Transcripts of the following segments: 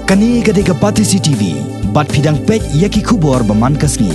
Kani gadega Patisi TV, bat fidang pek yaki kubor baman kasni.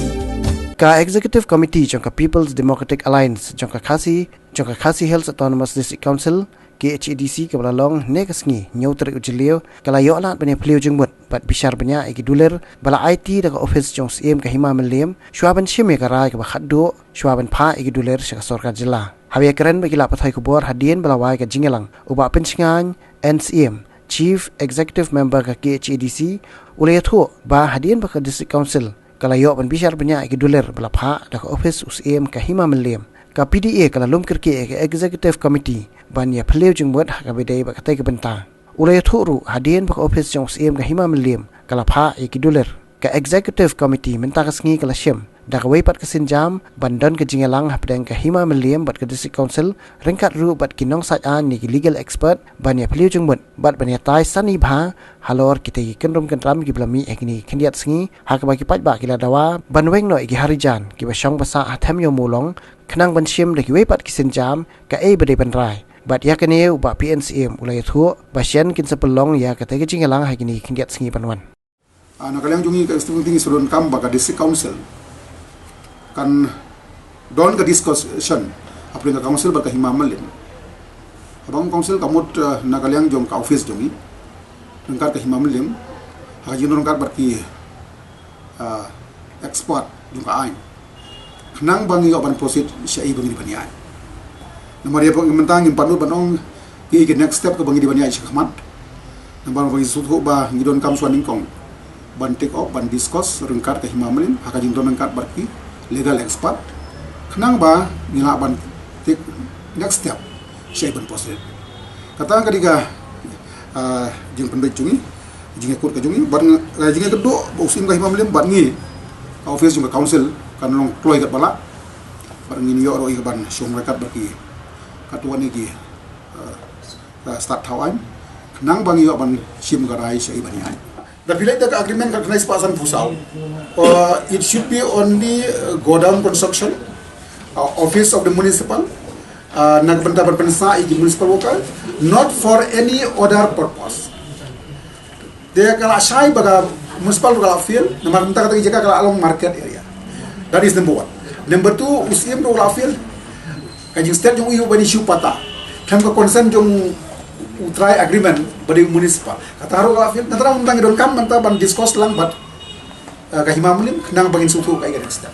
Ka Executive Committee jangka People's Democratic Alliance jangka Khasi Hills Autonomous District Council KHDC ke belalong nekasngi nyauter ujilio kala yolat bani plio jengbut bat Bishar banya igi Dulir bala Aiti daga Ophis jong Syiem ke Mylliem syuaban Syiem ke rai ke Khadc syuaban pa igi Dulir syaka sorka jela habia keren bagi la pathai kubor hadien bala wai ke jingelang uba pencingan Syiem Chief Executive Member ke KHDC ulayathu ba hadien ba ke District Council kala yo ban Bishar banya igi Dulir bala pa daga Ophis Syiem ke Mylliem ka PDA kala lum kirki ke Executive Committee ban ya pleo jengbut ka bedai ba katai ke benta ulayathu ru hadien ba Ophis jong Syiem ke Mylliem kala pa igi Dulir ka Executive Committee minta kasngi kala Syiem daga weipat kesinjam bandan ke jingelang hapdang ke Mylliem bat ke District Council ringkat ru bat kinong sajaan ni legal expert ban ya pleo jengbut bat ban ya tai sani bha halor kita kendrom kendram gi blami ekni kendiat sngi ha ka bagi pat ba kila dawa ban weng no igi harijan ki ba syong basa atham yo mulong khnang ban Syiem de weipat kesinjam ka e bede ban rai bat ya kene uba PNCM ulai thu basyan kin sepelong ya ka tege jingelang ha kini kendiat sngi panwan nakalang jungi ka tinggi surun kam ba ka District Council kan don ka discussion apring ka council ba ka Mylliem abang council kamot nakalang jong ka office jongi nangkar ka Mylliem ha jino nangkar bar ki export jong ka ain nang bangi oban proceed syai bangi di baniai namari pang mentang impanut banong ki next step ka bangi di baniai syakmat nambar bangi suthu ba ngidon kam swaning kong ban take off ban discuss rengkar ka Mylliem ha ka jino nangkar bar ki legal expert kenang ba ngila ban take next step syai ban proceed kata kadiga jing pendai jungi jing ekor ka jungi ban jing kedua usim ka Mylliem ban ngi office jung ka council kan long ploy kat bala ban ngi yo ro ban syong rekat baki katuan iki start thawan kenang bang yo ban Syiem ka rai syai ban ai the village that agreement kan nice pasan pusau it should be only go down construction office of the municipal nagbenta berpensa igi municipal worker not for any other purpose dia kala syai baga municipal kala field namar menta kata jaga kala along market area that is number 1 number 2 usim do kala field kajing state jong iu bani shu pata tham ka concern jong utrai agreement bagi municipal kata haru kala field natara untang don kam menta ban discuss lang bat ka Mylliem nang bangin sutu ka next step